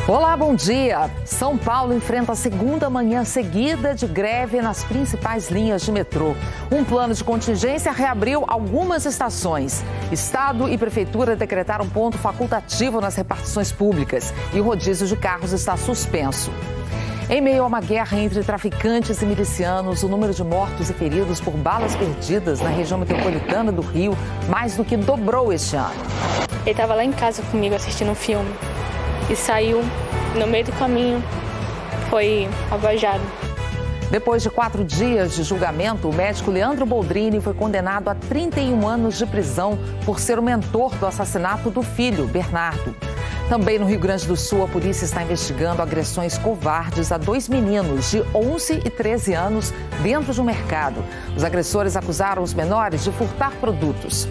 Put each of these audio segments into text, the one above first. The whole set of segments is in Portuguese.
Olá, bom dia. São Paulo enfrenta a segunda manhã seguida de greve nas principais linhas de metrô. Um plano de contingência reabriu algumas estações. Estado e prefeitura decretaram ponto facultativo nas repartições públicas e o rodízio de carros está suspenso. Em meio a uma guerra entre traficantes e milicianos, o número de mortos e feridos por balas perdidas na região metropolitana do Rio mais do que dobrou este ano. Ele estava lá em casa comigo assistindo um filme e saiu no meio do caminho, foi abajado. Depois de 4 dias de julgamento, o médico Leandro Boldrini foi condenado a 31 anos de prisão por ser o mentor do assassinato do filho, Bernardo. Também no Rio Grande do Sul, a polícia está investigando agressões covardes a 2 meninos de 11 e 13 anos dentro de um mercado. Os agressores acusaram os menores de furtar produtos.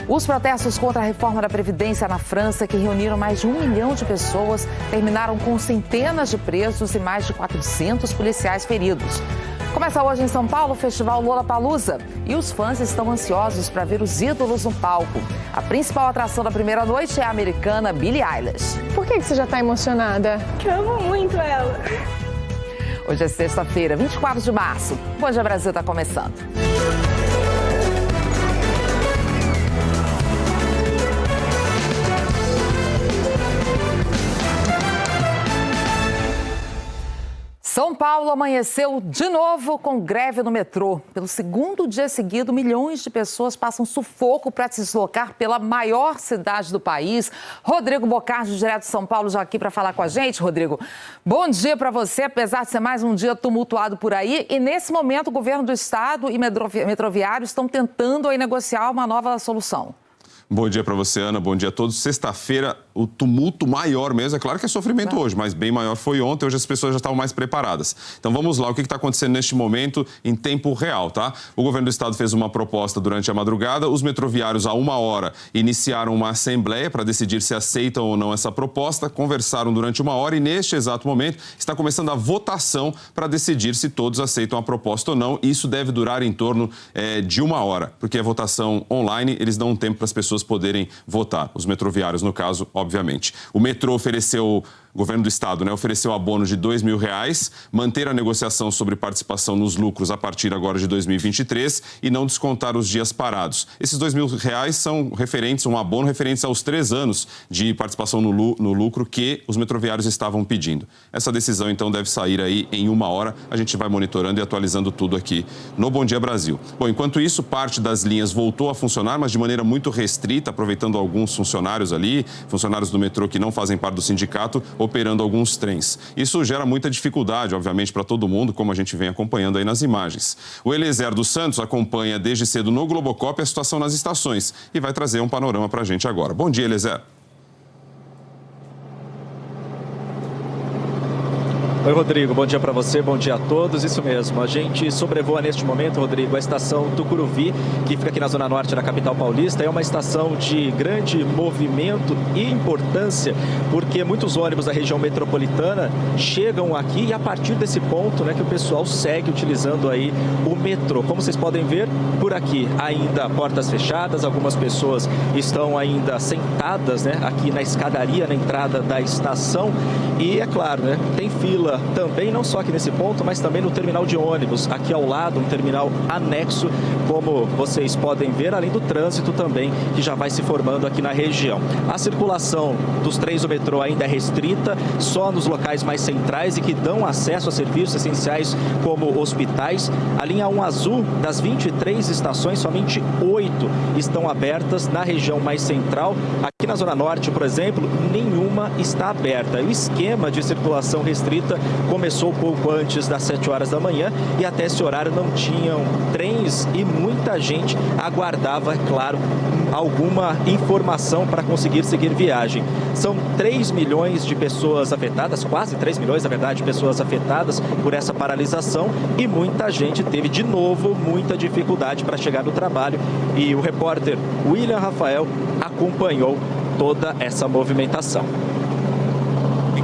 Os protestos contra a reforma da Previdência na França, que reuniram mais de 1 milhão de pessoas, terminaram com centenas de presos e mais de 400 policiais feridos. Começa hoje em São Paulo o Festival Lollapalooza e os fãs estão ansiosos para ver os ídolos no palco. A principal atração da primeira noite é a americana Billie Eilish. Por que você já está emocionada? Eu amo muito ela. Hoje é sexta-feira, 24 de março. Bom Dia Brasil está começando. São Paulo amanheceu de novo com greve no metrô. Pelo segundo dia seguido, milhões de pessoas passam sufoco para se deslocar pela maior cidade do país. Rodrigo Bocardi, direto de São Paulo, já aqui para falar com a gente. Rodrigo, bom dia para você, apesar de ser mais um dia tumultuado por aí. E nesse momento, o governo do estado e metroviários estão tentando aí negociar uma nova solução. Bom dia para você, Ana. Bom dia a todos. Sexta-feira, o tumulto maior mesmo. É claro que é sofrimento hoje, mas bem maior foi ontem. Hoje as pessoas já estavam mais preparadas. Então vamos lá. O que está acontecendo neste momento em tempo real, tá? O governo do estado fez uma proposta durante a madrugada. Os metroviários, há 1 hora, iniciaram uma assembleia para decidir se aceitam ou não essa proposta. Conversaram durante 1 hora e neste exato momento está começando a votação para decidir se todos aceitam a proposta ou não. Isso deve durar em torno de 1 hora, porque é votação online. Eles dão um tempo para as pessoas poderem votar, os metroviários, no caso, obviamente. O metrô ofereceu, o governo do estado, ofereceu abono de R$ 2.000, manter a negociação sobre participação nos lucros a partir agora de 2023 e não descontar os dias parados. Esses R$ 2.000 são referentes, um abono referentes aos 3 anos de participação no lucro que os metroviários estavam pedindo. Essa decisão, então, deve sair aí em 1 hora. A gente vai monitorando e atualizando tudo aqui no Bom Dia Brasil. Bom, enquanto isso, parte das linhas voltou a funcionar, mas de maneira muito restrita, aproveitando alguns funcionários ali, funcionários do metrô que não fazem parte do sindicato, operando alguns trens. Isso gera muita dificuldade, obviamente, para todo mundo, como a gente vem acompanhando aí nas imagens. O Eliezer dos Santos acompanha desde cedo no Globocop a situação nas estações e vai trazer um panorama para a gente agora. Bom dia, Eliezer. Oi, Rodrigo. Bom dia para você, bom dia a todos. Isso mesmo, a gente sobrevoa neste momento, Rodrigo, a estação Tucuruvi, que fica aqui na zona norte da capital paulista. É uma estação de grande movimento e importância, porque muitos ônibus da região metropolitana chegam aqui e a partir desse ponto, que o pessoal segue utilizando aí o metrô. Como vocês podem ver, por aqui ainda portas fechadas, algumas pessoas estão ainda sentadas, aqui na escadaria, na entrada da estação. E é claro, tem fila também, não só aqui nesse ponto, mas também no terminal de ônibus, aqui ao lado, um terminal anexo, como vocês podem ver, além do trânsito também, que já vai se formando aqui na região. A circulação dos trens do metrô ainda é restrita, só nos locais mais centrais e que dão acesso a serviços essenciais como hospitais. A linha 1 azul, das 23 estações, somente 8 estão abertas na região mais central. Aqui na Zona Norte, por exemplo, nenhuma está aberta. O esquema de circulação restrita começou pouco antes das 7 horas da manhã e até esse horário não tinham trens e muita gente aguardava, é claro, alguma informação para conseguir seguir viagem. São 3 milhões de pessoas afetadas, quase 3 milhões, na verdade, de pessoas afetadas por essa paralisação e muita gente teve, de novo, muita dificuldade para chegar no trabalho. E o repórter William Rafael acompanhou toda essa movimentação.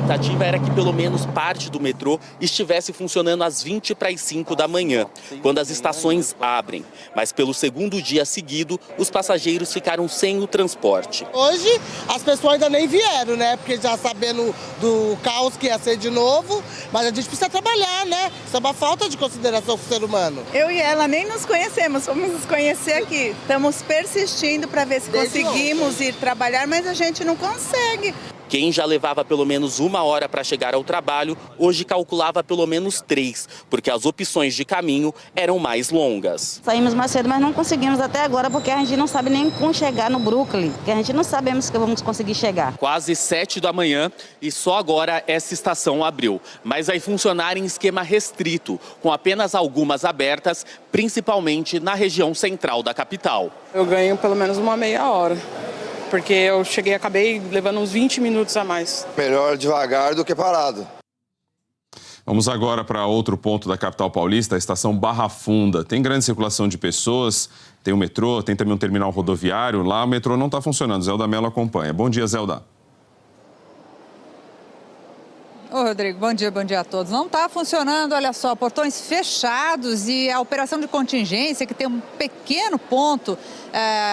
expectativa era que pelo menos parte do metrô estivesse funcionando às 20h45 da manhã, quando as estações abrem. Mas pelo segundo dia seguido, os passageiros ficaram sem o transporte. Hoje as pessoas ainda nem vieram, né? Porque já sabendo do caos que ia ser de novo, mas a gente precisa trabalhar, né? Isso é uma falta de consideração com o ser humano. Eu e ela nem nos conhecemos, fomos nos conhecer aqui. Estamos persistindo para ver se conseguimos ir trabalhar, mas a gente não consegue. Quem já levava pelo menos 1 hora para chegar ao trabalho, hoje calculava pelo menos 3, porque as opções de caminho eram mais longas. Saímos mais cedo, mas não conseguimos até agora, porque a gente não sabe nem como chegar no Brooklyn, que a gente não sabemos que vamos conseguir chegar. Quase 7 da manhã e só agora essa estação abriu, mas vai funcionar em esquema restrito, com apenas algumas abertas, principalmente na região central da capital. Eu ganho pelo menos uma meia hora. Porque eu acabei levando uns 20 minutos a mais. Melhor devagar do que parado. Vamos agora para outro ponto da capital paulista, a estação Barra Funda. Tem grande circulação de pessoas, tem o metrô, tem também um terminal rodoviário. Lá o metrô não está funcionando, Zelda Mello acompanha. Bom dia, Zelda. Ô, Rodrigo, bom dia a todos. Não está funcionando, olha só, portões fechados e a operação de contingência, que tem um pequeno ponto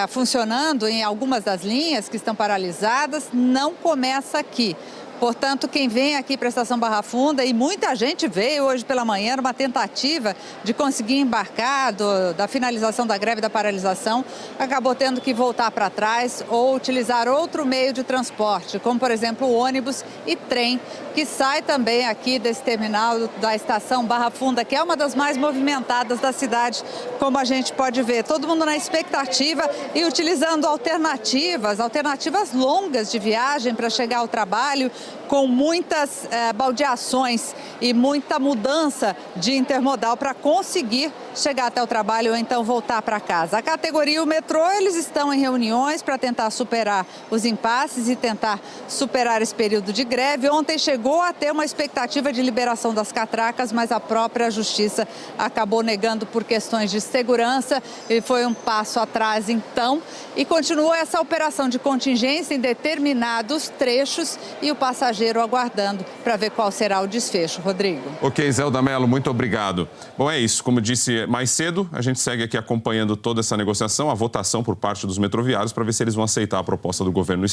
funcionando em algumas das linhas que estão paralisadas, não começa aqui. Portanto, quem vem aqui para a estação Barra Funda, e muita gente veio hoje pela manhã numa tentativa de conseguir embarcar da finalização da greve da paralisação, acabou tendo que voltar para trás ou utilizar outro meio de transporte, como, por exemplo, o ônibus e trem, que sai também aqui desse terminal da estação Barra Funda, que é uma das mais movimentadas da cidade, como a gente pode ver. Todo mundo na expectativa e utilizando alternativas longas de viagem para chegar ao trabalho, com muitas baldeações e muita mudança de intermodal para conseguir chegar até o trabalho ou então voltar para casa. A categoria e o metrô, eles estão em reuniões para tentar superar os impasses e tentar superar esse período de greve. Ontem chegou a ter uma expectativa de liberação das catracas, mas a própria Justiça acabou negando por questões de segurança e foi um passo atrás então. E continua essa operação de contingência em determinados trechos e o passageiro aguardando para ver qual será o desfecho. Rodrigo. Ok, Zelda Mello, muito obrigado. Bom, é isso. Como disse mais cedo, a gente segue aqui acompanhando toda essa negociação, a votação por parte dos metroviários para ver se eles vão aceitar a proposta do governo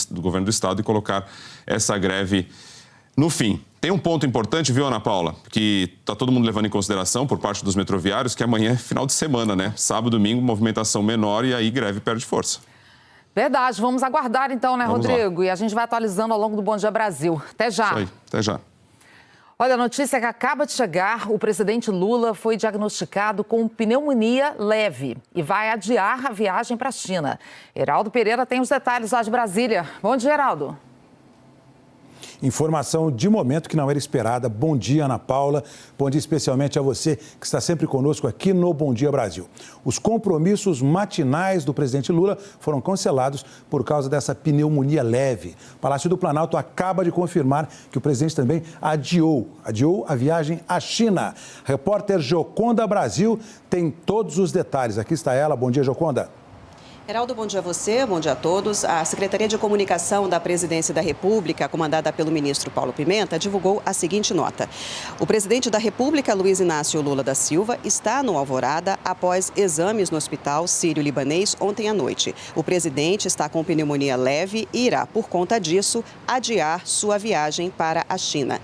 do Estado e colocar essa greve no fim. Tem um ponto importante, viu, Ana Paula, que está todo mundo levando em consideração por parte dos metroviários, que amanhã é final de semana, né? Sábado, domingo, movimentação menor e aí greve perde força. Verdade, vamos aguardar então, né, vamos Rodrigo? lá. E a gente vai atualizando ao longo do Bom Dia Brasil. Até já. Isso aí, até já. Olha, a notícia que acaba de chegar, o presidente Lula foi diagnosticado com pneumonia leve e vai adiar a viagem para a China. Heraldo Pereira tem os detalhes lá de Brasília. Bom dia, Heraldo. Informação de momento que não era esperada. Bom dia, Ana Paula. Bom dia especialmente a você que está sempre conosco aqui no Bom Dia Brasil. Os compromissos matinais do presidente Lula foram cancelados por causa dessa pneumonia leve. O Palácio do Planalto acaba de confirmar que o presidente também adiou a viagem à China. Repórter Joconda Brasil tem todos os detalhes. Aqui está ela. Bom dia, Joconda. Heraldo, bom dia a você, bom dia a todos. A Secretaria de Comunicação da Presidência da República, comandada pelo ministro Paulo Pimenta, divulgou a seguinte nota. O presidente da República, Luiz Inácio Lula da Silva, está no Alvorada após exames no Hospital Sírio-Libanês ontem à noite. O presidente está com pneumonia leve e irá, por conta disso, adiar sua viagem para a China.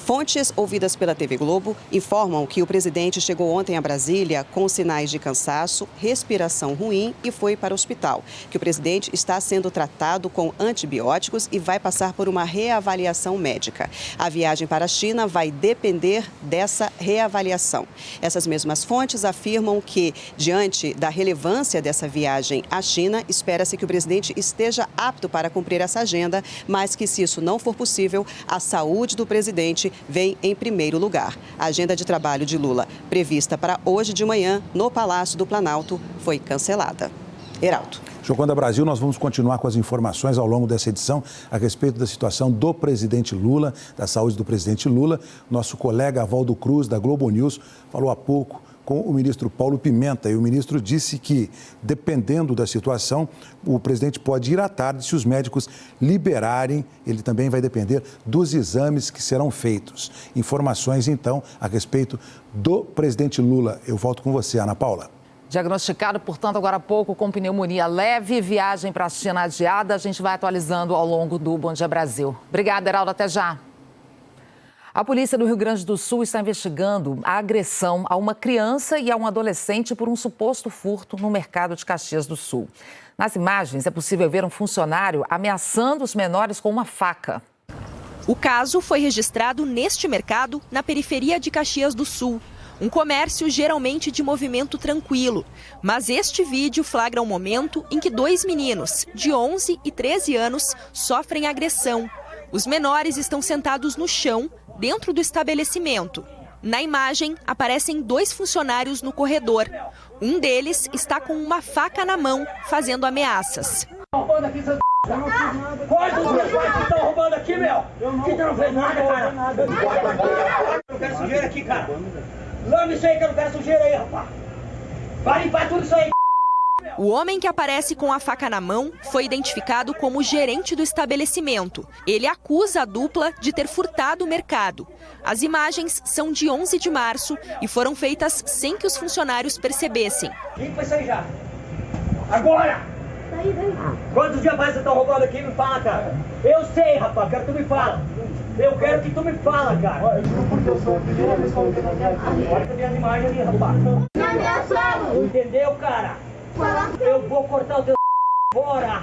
Fontes ouvidas pela TV Globo informam que o presidente chegou ontem a Brasília com sinais de cansaço, respiração ruim e foi para o hospital. Que o presidente está sendo tratado com antibióticos e vai passar por uma reavaliação médica. A viagem para a China vai depender dessa reavaliação. Essas mesmas fontes afirmam que, diante da relevância dessa viagem à China, espera-se que o presidente esteja apto para cumprir essa agenda, mas que, se isso não for possível, a saúde do presidente vem em primeiro lugar. A agenda de trabalho de Lula, prevista para hoje de manhã no Palácio do Planalto, foi cancelada. Heraldo. Joconda Brasil, nós vamos continuar com as informações ao longo dessa edição a respeito da situação do presidente Lula, da saúde do presidente Lula. Nosso colega Avaldo Cruz, da Globo News, falou há pouco com o ministro Paulo Pimenta. E o ministro disse que, dependendo da situação, o presidente pode ir à tarde se os médicos liberarem. Ele também vai depender dos exames que serão feitos. Informações, então, a respeito do presidente Lula. Eu volto com você, Ana Paula. Diagnosticado, portanto, agora há pouco com pneumonia leve, viagem para a China adiada. A gente vai atualizando ao longo do Bom Dia Brasil. Obrigada, Heraldo. Até já. A polícia do Rio Grande do Sul está investigando a agressão a uma criança e a um adolescente por um suposto furto no mercado de Caxias do Sul. Nas imagens, é possível ver um funcionário ameaçando os menores com uma faca. O caso foi registrado neste mercado, na periferia de Caxias do Sul. Um comércio geralmente de movimento tranquilo. Mas este vídeo flagra um momento em que 2 meninos, de 11 e 13 anos, sofrem agressão. Os menores estão sentados no chão, dentro do estabelecimento. Na imagem, aparecem 2 funcionários no corredor. Um deles está com uma faca na mão, fazendo ameaças. Quais os meus pais que estão roubando aqui, meu? Que tu não fez nada, cara? Eu não quero sujeira aqui, cara. Lame isso aí que eu não quero sujeira aí, rapaz. Vai limpar tudo isso aí. O homem que aparece com a faca na mão foi identificado como gerente do estabelecimento. Ele acusa a dupla de ter furtado o mercado. As imagens são de 11 de março e foram feitas sem que os funcionários percebessem. Limpa isso aí já. Agora! Quantos dias mais vocês estão roubando aqui? Me fala, cara. Eu sei, rapaz. Quero que tu me fala. Eu quero que tu me fala, cara. Olha que tem as imagens ali, rapaz. Entendeu, cara? Eu vou cortar o teu fora.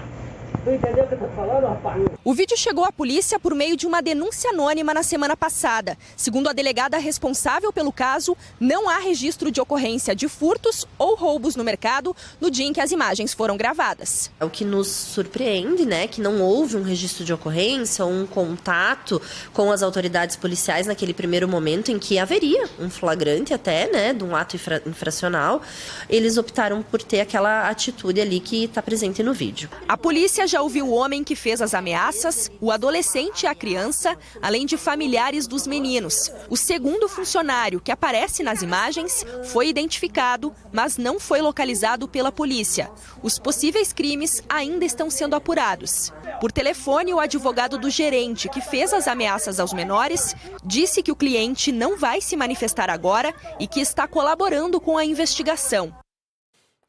Tu entendeu o que eu tô falando, rapaz? O vídeo chegou à polícia por meio de uma denúncia anônima na semana passada. Segundo a delegada responsável pelo caso, não há registro de ocorrência de furtos ou roubos no mercado no dia em que as imagens foram gravadas. O que nos surpreende, né, que não houve um registro de ocorrência ou um contato com as autoridades policiais naquele primeiro momento em que haveria um flagrante até, né, de um ato infracional. Eles optaram por ter aquela atitude ali que está presente no vídeo. A polícia já ouviu o homem que fez as ameaças, o adolescente e a criança, além de familiares dos meninos. O segundo funcionário que aparece nas imagens foi identificado, mas não foi localizado pela polícia. Os possíveis crimes ainda estão sendo apurados. Por telefone, o advogado do gerente que fez as ameaças aos menores disse que o cliente não vai se manifestar agora e que está colaborando com a investigação.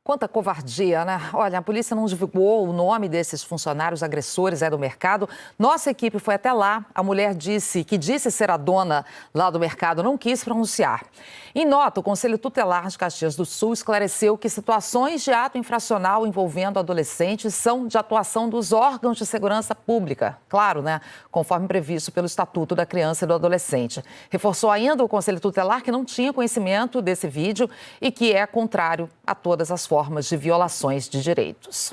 Quanta covardia, né? Olha, a polícia não divulgou o nome desses funcionários agressores do mercado. Nossa equipe foi até lá. A mulher disse ser a dona lá do mercado, não quis pronunciar. Em nota, o Conselho Tutelar de Caxias do Sul esclareceu que situações de ato infracional envolvendo adolescentes são de atuação dos órgãos de segurança pública. Claro, né? Conforme previsto pelo Estatuto da Criança e do Adolescente. Reforçou ainda o Conselho Tutelar que não tinha conhecimento desse vídeo e que é contrário a todas as formas de violações de direitos.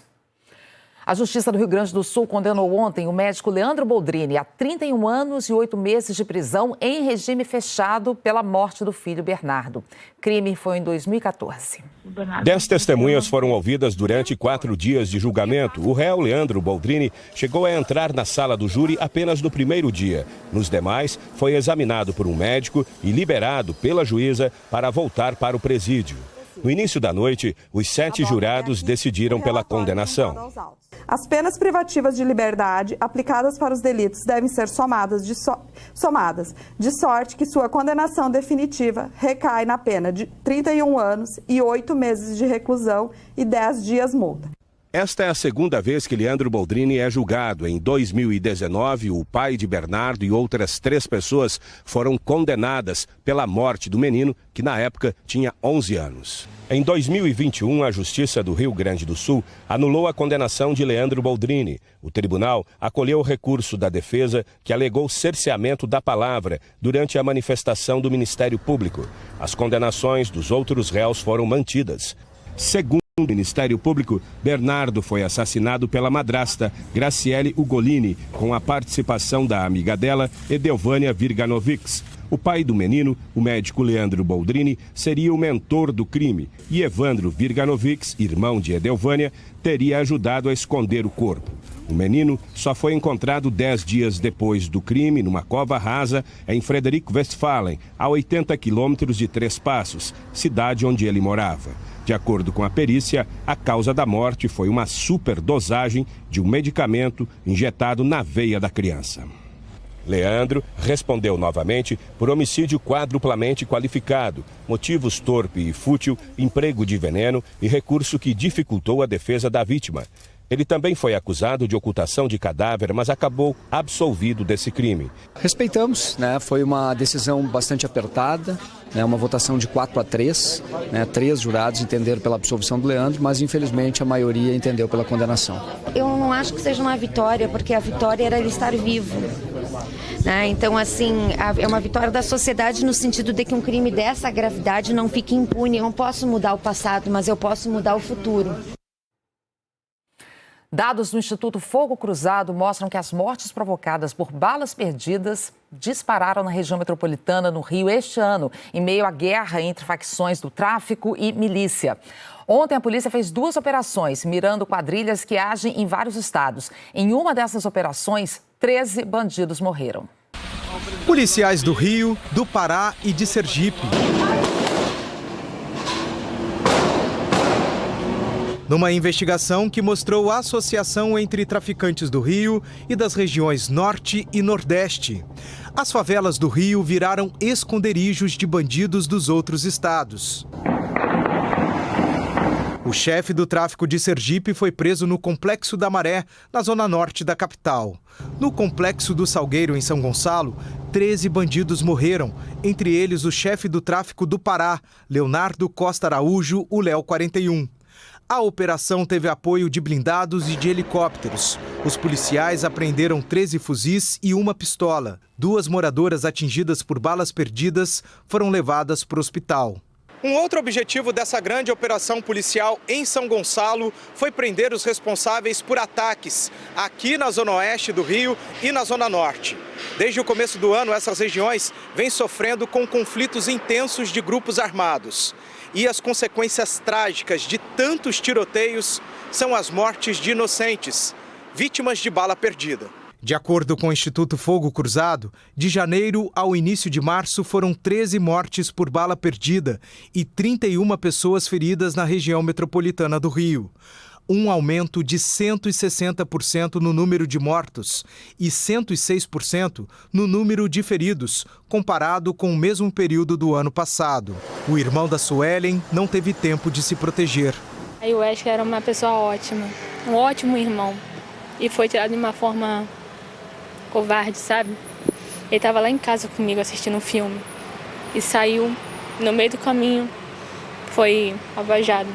A Justiça do Rio Grande do Sul condenou ontem o médico Leandro Boldrini a 31 anos e 8 meses de prisão em regime fechado pela morte do filho Bernardo. Crime foi em 2014. 10 testemunhas foram ouvidas durante 4 dias de julgamento. O réu Leandro Boldrini chegou a entrar na sala do júri apenas no primeiro dia. Nos demais, foi examinado por um médico e liberado pela juíza para voltar para o presídio. No início da noite, os 7 jurados decidiram pela condenação. As penas privativas de liberdade aplicadas para os delitos devem ser somadas, de sorte que sua condenação definitiva recai na pena de 31 anos e 8 meses de reclusão e 10 dias multa. Esta é a segunda vez que Leandro Boldrini é julgado. Em 2019, o pai de Bernardo e outras 3 pessoas foram condenadas pela morte do menino, que na época tinha 11 anos. Em 2021, a Justiça do Rio Grande do Sul anulou a condenação de Leandro Boldrini. O tribunal acolheu o recurso da defesa, que alegou cerceamento da palavra durante a manifestação do Ministério Público. As condenações dos outros réus foram mantidas. Segundo o Ministério Público, Bernardo foi assassinado pela madrasta Graciele Ugolini, com a participação da amiga dela, Edelvânia Virganovics. O pai do menino, o médico Leandro Boldrini, seria o mentor do crime e Evandro Virganovics, irmão de Edelvânia, teria ajudado a esconder o corpo. O menino só foi encontrado 10 dias depois do crime numa cova rasa em Frederico Westphalen, a 80 quilômetros de Três Passos, cidade onde ele morava. De acordo com a perícia, a causa da morte foi uma superdosagem de um medicamento injetado na veia da criança. Leandro respondeu novamente por homicídio quadruplamente qualificado, motivos torpe e fútil, emprego de veneno e recurso que dificultou a defesa da vítima. Ele também foi acusado de ocultação de cadáver, mas acabou absolvido desse crime. Respeitamos, né? Foi uma decisão bastante apertada, né? Uma votação de 4-3, né? 3 jurados entenderam pela absolvição do Leandro, mas infelizmente a maioria entendeu pela condenação. Eu não acho que seja uma vitória, porque a vitória era ele estar vivo. Então, assim, é uma vitória da sociedade no sentido de que um crime dessa gravidade não fique impune. Eu não posso mudar o passado, mas eu posso mudar o futuro. Dados do Instituto Fogo Cruzado mostram que as mortes provocadas por balas perdidas dispararam na região metropolitana no Rio este ano, em meio à guerra entre facções do tráfico e milícia. Ontem, a polícia fez 2 operações, mirando quadrilhas que agem em vários estados. Em uma dessas operações, 13 bandidos morreram. Policiais do Rio, do Pará e de Sergipe. Numa investigação que mostrou a associação entre traficantes do Rio e das regiões Norte e Nordeste. As favelas do Rio viraram esconderijos de bandidos dos outros estados. O chefe do tráfico de Sergipe foi preso no Complexo da Maré, na zona norte da capital. No Complexo do Salgueiro, em São Gonçalo, 13 bandidos morreram, entre eles o chefe do tráfico do Pará, Leonardo Costa Araújo, o Léo 41. A operação teve apoio de blindados e de helicópteros. Os policiais apreenderam 13 fuzis e uma pistola. 2 moradoras atingidas por balas perdidas foram levadas para o hospital. Um outro objetivo dessa grande operação policial em São Gonçalo foi prender os responsáveis por ataques aqui na zona oeste do Rio e na zona norte. Desde o começo do ano, essas regiões vêm sofrendo com conflitos intensos de grupos armados. E as consequências trágicas de tantos tiroteios são as mortes de inocentes, vítimas de bala perdida. De acordo com o Instituto Fogo Cruzado, de janeiro ao início de março foram 13 mortes por bala perdida e 31 pessoas feridas na região metropolitana do Rio. Um aumento de 160% no número de mortos e 106% no número de feridos, comparado com o mesmo período do ano passado. O irmão da Suelen não teve tempo de se proteger. Eu acho que era uma pessoa ótima, um ótimo irmão. E foi tirado de uma forma covarde, sabe? Ele estava lá em casa comigo assistindo um filme e saiu no meio do caminho, foi alvejado.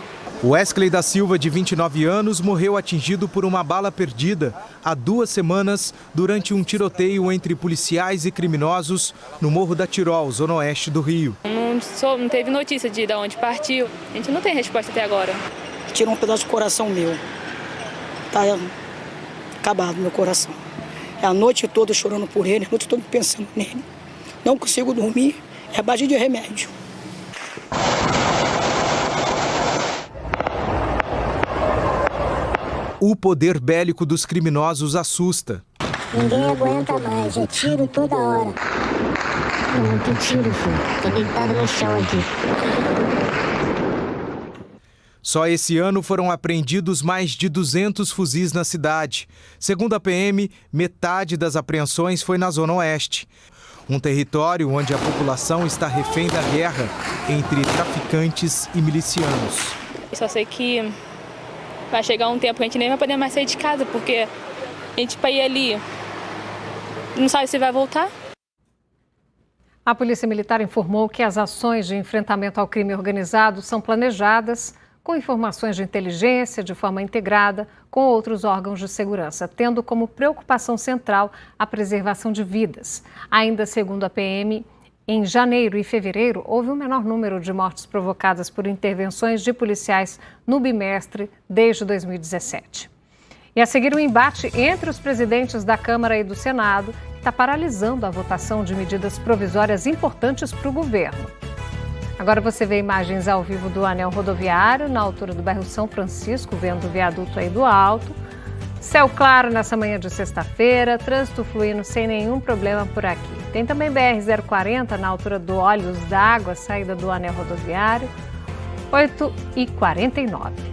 Wesley da Silva, de 29 anos, morreu atingido por uma bala perdida há 2 semanas durante um tiroteio entre policiais e criminosos no Morro da Tirol, zona oeste do Rio. Não teve notícia de onde partiu. A gente não tem resposta até agora. Tirou um pedaço do coração meu. Tá acabado meu coração. É a noite toda chorando por ele, a noite toda pensando nele. Não consigo dormir, é a base de remédio. O poder bélico dos criminosos assusta. Ninguém aguenta mais, é tiro toda hora. Muito tiro, filho. Tô deitado no chão aqui. Só esse ano foram apreendidos mais de 200 fuzis na cidade. Segundo a PM, metade das apreensões foi na Zona Oeste. Um território onde a população está refém da guerra entre traficantes e milicianos. Eu só sei que vai chegar um tempo que a gente nem vai poder mais sair de casa, porque a gente vai ir ali, não sabe se vai voltar. A Polícia Militar informou que as ações de enfrentamento ao crime organizado são planejadas com informações de inteligência de forma integrada com outros órgãos de segurança, tendo como preocupação central a preservação de vidas. Ainda segundo a PM, em janeiro e fevereiro, houve um menor número de mortes provocadas por intervenções de policiais no bimestre desde 2017. E a seguir, o embate entre os presidentes da Câmara e do Senado está paralisando a votação de medidas provisórias importantes para o governo. Agora você vê imagens ao vivo do anel rodoviário, na altura do bairro São Francisco, vendo o viaduto aí do alto. Céu claro nessa manhã de sexta-feira, trânsito fluindo sem nenhum problema por aqui. Tem também BR-040 na altura do Olhos d'Água, saída do anel rodoviário, 8h49.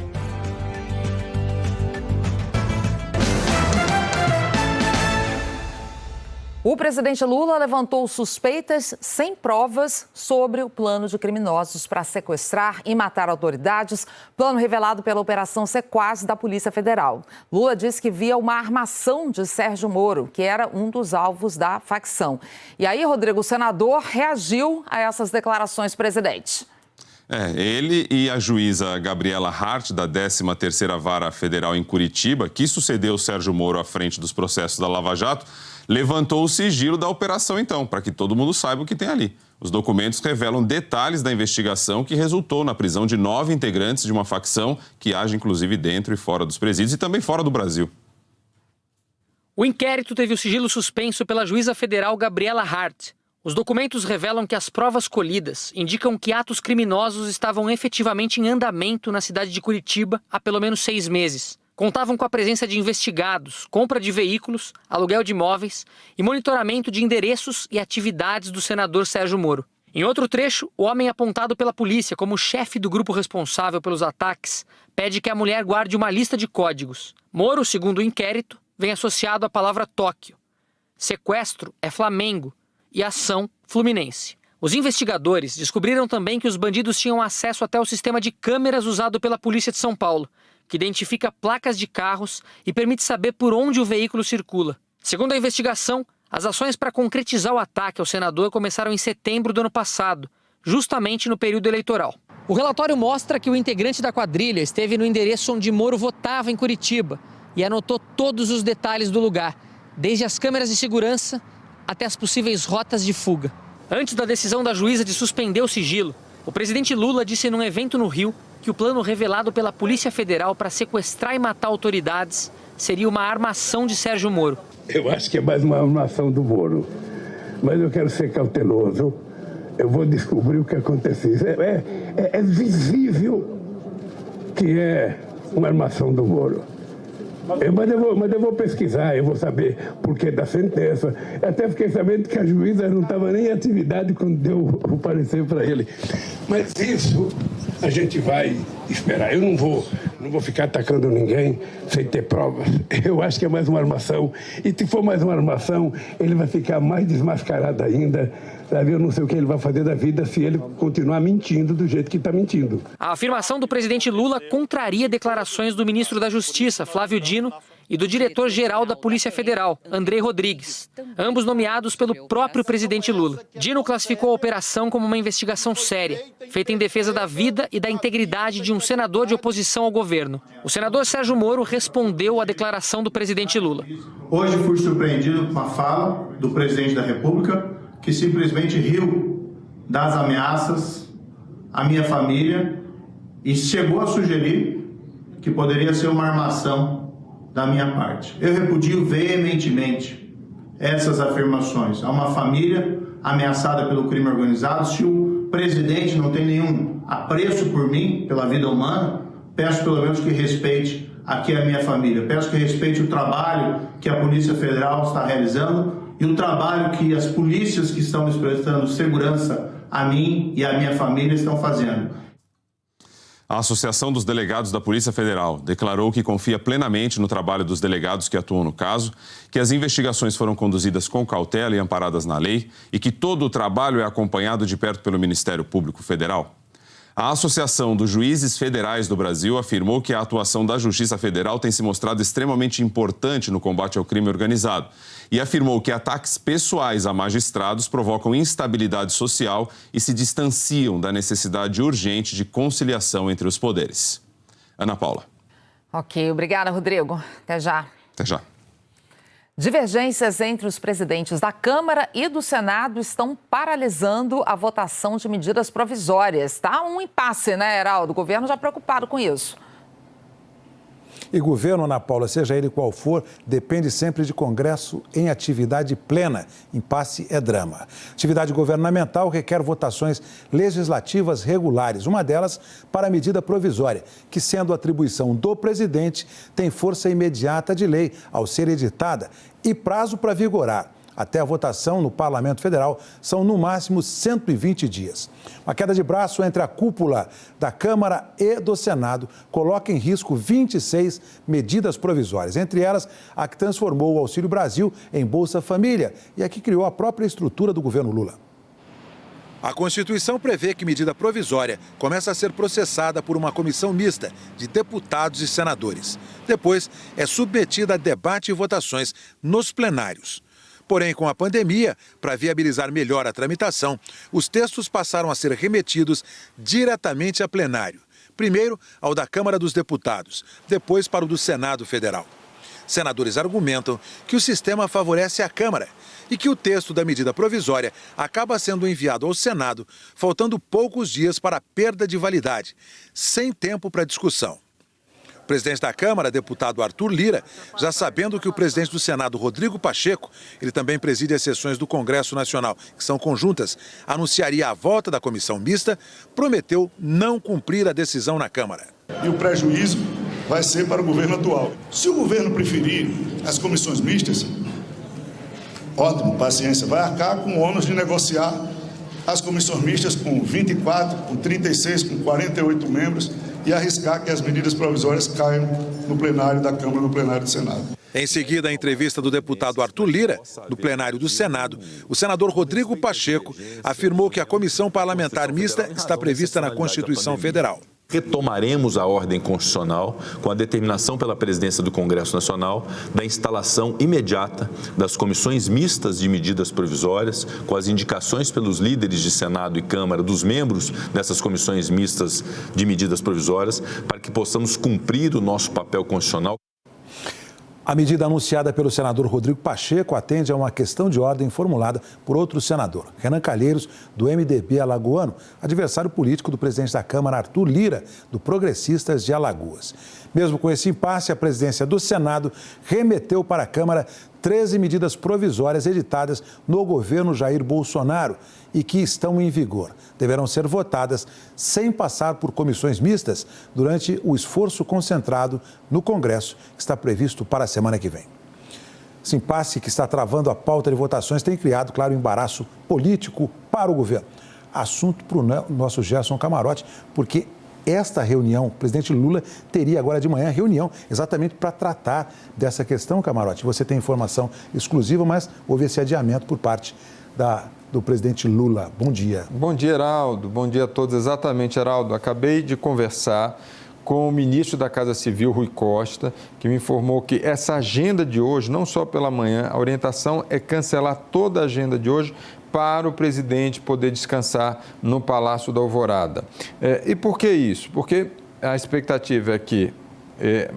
O presidente Lula levantou suspeitas sem provas sobre o plano de criminosos para sequestrar e matar autoridades, plano revelado pela Operação Sequaz da Polícia Federal. Lula disse que via uma armação de Sérgio Moro, que era um dos alvos da facção. E aí, Rodrigo, o senador reagiu a essas declarações, presidente. Ele e a juíza Gabriela Hart, da 13ª Vara Federal em Curitiba, que sucedeu Sérgio Moro à frente dos processos da Lava Jato, levantou o sigilo da operação, então, para que todo mundo saiba o que tem ali. Os documentos revelam detalhes da investigação que resultou na prisão de 9 integrantes de uma facção que age, inclusive, dentro e fora dos presídios e também fora do Brasil. O inquérito teve o sigilo suspenso pela juíza federal Gabriela Hart. Os documentos revelam que as provas colhidas indicam que atos criminosos estavam efetivamente em andamento na cidade de Curitiba há pelo menos 6 meses. Contavam com a presença de investigados, compra de veículos, aluguel de imóveis e monitoramento de endereços e atividades do senador Sérgio Moro. Em outro trecho, o homem apontado pela polícia como chefe do grupo responsável pelos ataques pede que a mulher guarde uma lista de códigos. Moro, segundo o inquérito, vem associado à palavra Tóquio. Sequestro é Flamengo e ação Fluminense. Os investigadores descobriram também que os bandidos tinham acesso até o sistema de câmeras usado pela Polícia de São Paulo, que identifica placas de carros e permite saber por onde o veículo circula. Segundo a investigação, as ações para concretizar o ataque ao senador começaram em setembro do ano passado, justamente no período eleitoral. O relatório mostra que o integrante da quadrilha esteve no endereço onde Moro votava em Curitiba e anotou todos os detalhes do lugar, desde as câmeras de segurança até as possíveis rotas de fuga. Antes da decisão da juíza de suspender o sigilo, o presidente Lula disse num evento no Rio que o plano revelado pela Polícia Federal para sequestrar e matar autoridades seria uma armação de Sérgio Moro. Eu acho que é mais uma armação do Moro, mas eu quero ser cauteloso. Eu vou descobrir o que aconteceu. É visível que é uma armação do Moro. Mas eu vou pesquisar, eu vou saber por que da sentença. Até fiquei sabendo que a juíza não estava nem em atividade quando deu o parecer para ele. Mas isso a gente vai esperar. Eu não vou ficar atacando ninguém sem ter provas. Eu acho que é mais uma armação. E se for mais uma armação, ele vai ficar mais desmascarado ainda. Sabe? Eu não sei o que ele vai fazer da vida se ele continuar mentindo do jeito que está mentindo. A afirmação do presidente Lula contraria declarações do ministro da Justiça, Flávio Dino, e do diretor-geral da Polícia Federal, Andrei Rodrigues, ambos nomeados pelo próprio presidente Lula. Dino classificou a operação como uma investigação séria, feita em defesa da vida e da integridade de um senador de oposição ao governo. O senador Sérgio Moro respondeu à declaração do presidente Lula. Hoje fui surpreendido com uma fala do presidente da República que simplesmente riu das ameaças à minha família e chegou a sugerir que poderia ser uma armação da minha parte. Eu repudio veementemente essas afirmações. Há uma família ameaçada pelo crime organizado. Se o presidente não tem nenhum apreço por mim, pela vida humana, peço pelo menos que respeite aqui a minha família. Peço que respeite o trabalho que a Polícia Federal está realizando e o trabalho que as polícias que estão nos prestando segurança a mim e a minha família estão fazendo. A Associação dos Delegados da Polícia Federal declarou que confia plenamente no trabalho dos delegados que atuam no caso, que as investigações foram conduzidas com cautela e amparadas na lei e que todo o trabalho é acompanhado de perto pelo Ministério Público Federal. A Associação dos Juízes Federais do Brasil afirmou que a atuação da Justiça Federal tem se mostrado extremamente importante no combate ao crime organizado e afirmou que ataques pessoais a magistrados provocam instabilidade social e se distanciam da necessidade urgente de conciliação entre os poderes. Ana Paula. Ok, obrigada, Rodrigo. Até já. Até já. Divergências entre os presidentes da Câmara e do Senado estão paralisando a votação de medidas provisórias. Está um impasse, né, Heraldo? O governo já preocupado com isso. E governo, Ana Paula, seja ele qual for, depende sempre de Congresso em atividade plena. Impasse é drama. Atividade governamental requer votações legislativas regulares. Uma delas para a medida provisória, que, sendo atribuição do presidente, tem força imediata de lei ao ser editada e prazo para vigorar. Até a votação no Parlamento Federal são, no máximo, 120 dias. Uma queda de braço entre a cúpula da Câmara e do Senado coloca em risco 26 medidas provisórias, entre elas a que transformou o Auxílio Brasil em Bolsa Família e a que criou a própria estrutura do governo Lula. A Constituição prevê que medida provisória começa a ser processada por uma comissão mista de deputados e senadores. Depois, é submetida a debate e votações nos plenários. Porém, com a pandemia, para viabilizar melhor a tramitação, os textos passaram a ser remetidos diretamente a plenário. Primeiro ao da Câmara dos Deputados, depois para o do Senado Federal. Senadores argumentam que o sistema favorece a Câmara e que o texto da medida provisória acaba sendo enviado ao Senado, faltando poucos dias para a perda de validade, sem tempo para discussão. O presidente da Câmara, deputado Arthur Lira, já sabendo que o presidente do Senado, Rodrigo Pacheco, ele também preside as sessões do Congresso Nacional, que são conjuntas, anunciaria a volta da comissão mista, prometeu não cumprir a decisão na Câmara. E o prejuízo vai ser para o governo atual. Se o governo preferir as comissões mistas, ótimo, paciência, vai arcar com o ônus de negociar as comissões mistas com 24, com 36, com 48 membros, e arriscar que as medidas provisórias caiam no plenário da Câmara e no plenário do Senado. Em seguida, a entrevista do deputado Arthur Lira, do plenário do Senado, o senador Rodrigo Pacheco afirmou que a comissão parlamentar mista está prevista na Constituição Federal. Retomaremos a ordem constitucional com a determinação pela presidência do Congresso Nacional da instalação imediata das comissões mistas de medidas provisórias, com as indicações pelos líderes de Senado e Câmara dos membros dessas comissões mistas de medidas provisórias, para que possamos cumprir o nosso papel constitucional. A medida anunciada pelo senador Rodrigo Pacheco atende a uma questão de ordem formulada por outro senador, Renan Calheiros, do MDB alagoano, adversário político do presidente da Câmara, Arthur Lira, do Progressistas de Alagoas. Mesmo com esse impasse, a presidência do Senado remeteu para a Câmara 13 medidas provisórias editadas no governo Jair Bolsonaro e que estão em vigor. Deverão ser votadas sem passar por comissões mistas durante o esforço concentrado no Congresso, que está previsto para a semana que vem. Esse impasse que está travando a pauta de votações tem criado, claro, embaraço político para o governo. Assunto para o nosso Gerson Camarote, porque esta reunião, o presidente Lula teria agora de manhã reunião exatamente para tratar dessa questão, Camarote. Você tem informação exclusiva, mas houve esse adiamento por parte do presidente Lula. Bom dia. Bom dia, Heraldo. Bom dia a todos. Exatamente, Heraldo. Acabei de conversar com o ministro da Casa Civil, Rui Costa, que me informou que essa agenda de hoje, não só pela manhã, a orientação é cancelar toda a agenda de hoje para o presidente poder descansar no Palácio da Alvorada. E por que isso? Porque a expectativa é que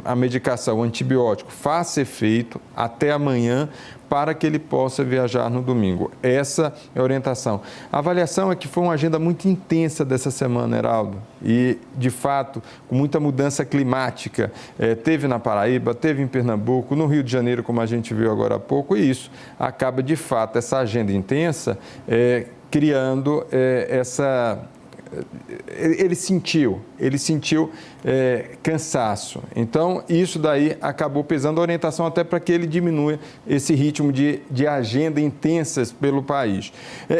a medicação, o antibiótico, faça efeito até amanhã para que ele possa viajar no domingo. Essa é a orientação. A avaliação é que foi uma agenda muito intensa dessa semana, Heraldo, e, de fato, com muita mudança climática. Teve na Paraíba, teve em Pernambuco, no Rio de Janeiro, como a gente viu agora há pouco, e isso acaba, de fato, essa agenda intensa, criando essa... Ele sentiu cansaço. Então, isso daí acabou pesando a orientação até para que ele diminua esse ritmo de agenda intensas pelo país.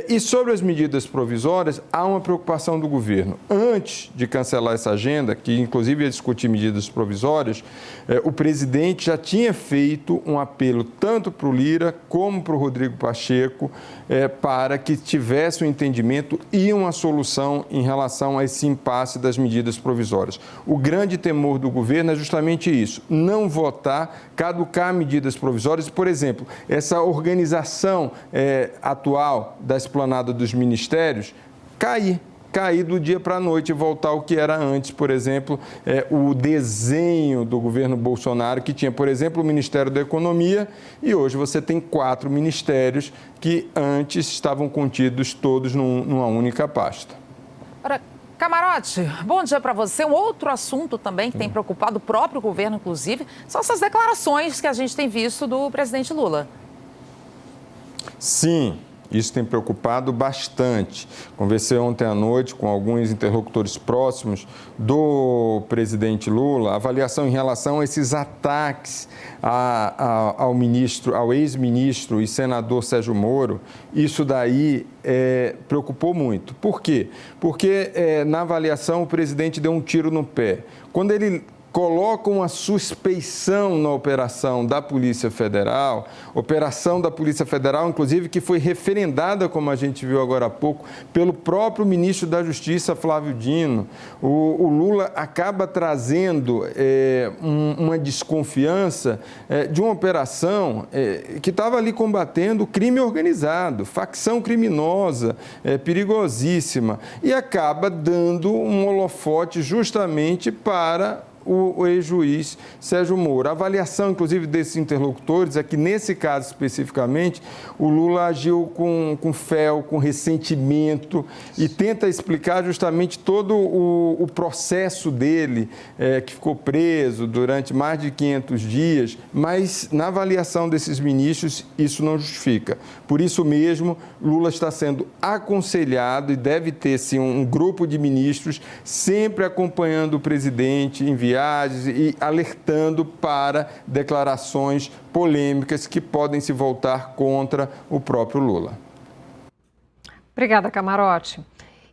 E sobre as medidas provisórias, há uma preocupação do governo. Antes de cancelar essa agenda, que inclusive ia discutir medidas provisórias, o presidente já tinha feito um apelo tanto para o Lira como para o Rodrigo Pacheco para que tivesse um entendimento e uma solução em relação a esse impasse das medidas provisórias. O grande temor do governo é justamente isso, não votar, caducar medidas provisórias. Por exemplo, essa organização atual da esplanada dos ministérios cair do dia para a noite e voltar ao que era antes, por exemplo, o desenho do governo Bolsonaro, que tinha, por exemplo, o Ministério da Economia, e hoje você tem 4 ministérios que antes estavam contidos todos numa única pasta. Ora, Camarote, bom dia para você. Um outro assunto também que tem preocupado o próprio governo, inclusive, são essas declarações que a gente tem visto do presidente Lula. Sim, isso tem preocupado bastante. Conversei ontem à noite com alguns interlocutores próximos do presidente Lula, avaliação em relação a esses ataques ao ex-ministro e senador Sérgio Moro. Isso daí preocupou muito. Por quê? Porque na avaliação o presidente deu um tiro no pé. Quando ele coloca uma suspeição na operação da Polícia Federal, inclusive, que foi referendada, como a gente viu agora há pouco, pelo próprio ministro da Justiça, Flávio Dino. O Lula acaba trazendo uma desconfiança de uma operação que estava ali combatendo o crime organizado, facção criminosa, perigosíssima, e acaba dando um holofote justamente para o ex-juiz Sérgio Moro. A avaliação, inclusive, desses interlocutores é que, nesse caso especificamente, o Lula agiu com fel, com ressentimento e tenta explicar justamente todo o processo dele, que ficou preso durante mais de 500 dias, mas, na avaliação desses ministros, isso não justifica. Por isso mesmo, Lula está sendo aconselhado e deve ter, sim, um grupo de ministros sempre acompanhando o presidente em viagens e alertando para declarações polêmicas que podem se voltar contra o próprio Lula. Obrigada, Camarote.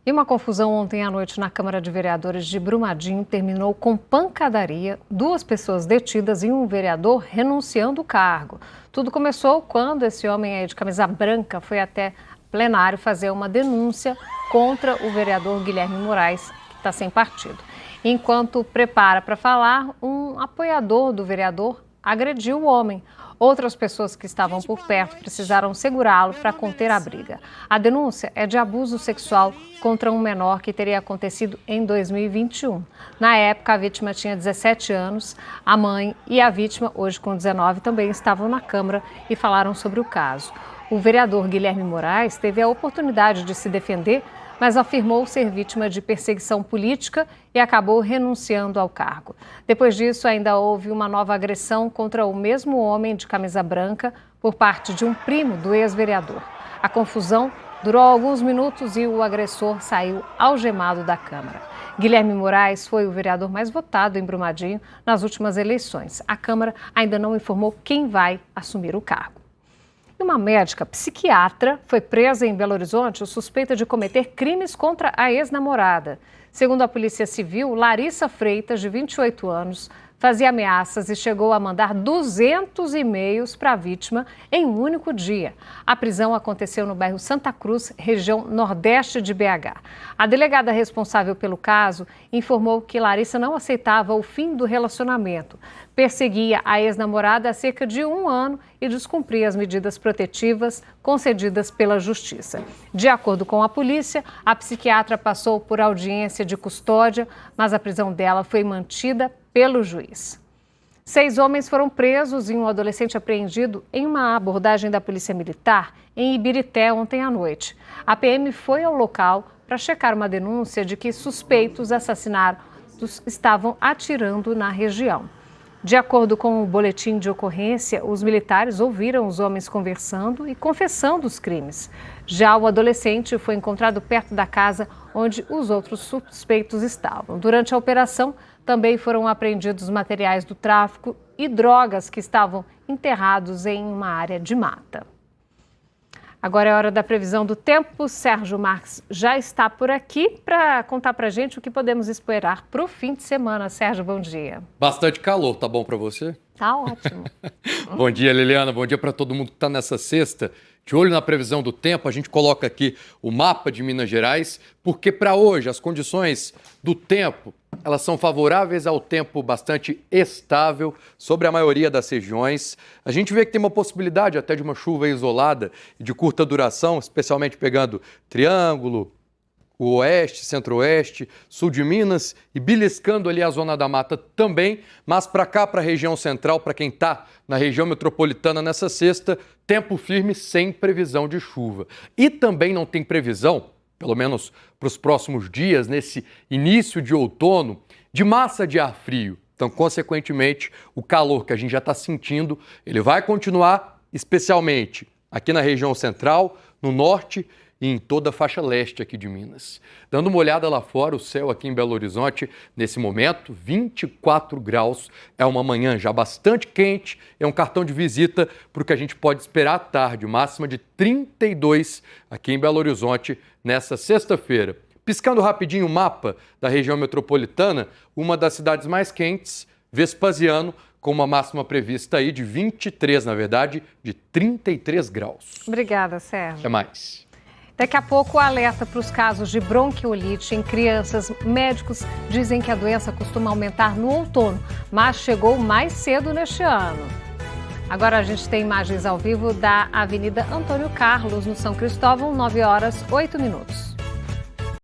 E uma confusão ontem à noite na Câmara de Vereadores de Brumadinho terminou com pancadaria, 2 pessoas detidas e um vereador renunciando o cargo. Tudo começou quando esse homem aí de camisa branca foi até plenário fazer uma denúncia contra o vereador Guilherme Moraes, que está sem partido. Enquanto prepara para falar, um apoiador do vereador agrediu o homem. Outras pessoas que estavam por perto precisaram segurá-lo para conter a briga. A denúncia é de abuso sexual contra um menor que teria acontecido em 2021. Na época, a vítima tinha 17 anos, a mãe e a vítima, hoje com 19, também estavam na Câmara e falaram sobre o caso. O vereador Guilherme Moraes teve a oportunidade de se defender, mas afirmou ser vítima de perseguição política e acabou renunciando ao cargo. Depois disso, ainda houve uma nova agressão contra o mesmo homem de camisa branca por parte de um primo do ex-vereador. A confusão durou alguns minutos e o agressor saiu algemado da Câmara. Guilherme Moraes foi o vereador mais votado em Brumadinho nas últimas eleições. A Câmara ainda não informou quem vai assumir o cargo. Uma médica psiquiatra foi presa em Belo Horizonte suspeita de cometer crimes contra a ex-namorada. Segundo a Polícia Civil, Larissa Freitas, de 28 anos, fazia ameaças e chegou a mandar 200 e-mails para a vítima em um único dia. A prisão aconteceu no bairro Santa Cruz, região nordeste de BH. A delegada responsável pelo caso informou que Larissa não aceitava o fim do relacionamento. Perseguia a ex-namorada há cerca de 1 ano e descumpria as medidas protetivas concedidas pela Justiça. De acordo com a polícia, a psiquiatra passou por audiência de custódia, mas a prisão dela foi mantida pelo juiz. 6 homens foram presos e um adolescente apreendido em uma abordagem da Polícia Militar em Ibirité ontem à noite. A PM foi ao local para checar uma denúncia de que suspeitos assassinados estavam atirando na região. De acordo com o boletim de ocorrência, os militares ouviram os homens conversando e confessando os crimes. Já o adolescente foi encontrado perto da casa onde os outros suspeitos estavam. Durante a operação, também foram apreendidos materiais do tráfico e drogas que estavam enterrados em uma área de mata. Agora é hora da previsão do tempo. Sérgio Marques já está por aqui para contar para a gente o que podemos esperar para o fim de semana. Sérgio, bom dia. Bastante calor, tá bom para você? Tá ótimo. Bom dia, Liliana. Bom dia para todo mundo que está nessa sexta. De olho na previsão do tempo, a gente coloca aqui o mapa de Minas Gerais, porque para hoje as condições do tempo, elas são favoráveis ao tempo bastante estável sobre a maioria das regiões. A gente vê que tem uma possibilidade até de uma chuva isolada e de curta duração, especialmente pegando Triângulo, o oeste, centro-oeste, sul de Minas e beliscando ali a zona da mata também, mas para cá, para a região central, para quem está na região metropolitana nessa sexta, tempo firme sem previsão de chuva. E também não tem previsão pelo menos para os próximos dias, nesse início de outono, de massa de ar frio. Então, consequentemente, o calor que a gente já está sentindo, ele vai continuar, especialmente aqui na região central, no norte e em toda a faixa leste aqui de Minas. Dando uma olhada lá fora, o céu aqui em Belo Horizonte, nesse momento, 24 graus. É uma manhã já bastante quente, é um cartão de visita para o que a gente pode esperar à tarde, máxima de 32 aqui em Belo Horizonte nessa sexta-feira. Piscando rapidinho o mapa da região metropolitana, uma das cidades mais quentes, Vespasiano, com uma máxima prevista aí de 23, na verdade, de 33 graus. Obrigada, Sérgio. Até mais. Daqui a pouco, o alerta para os casos de bronquiolite em crianças. Médicos dizem que a doença costuma aumentar no outono, mas chegou mais cedo neste ano. Agora a gente tem imagens ao vivo da Avenida Antônio Carlos, no São Cristóvão, 9 horas, 8 minutos.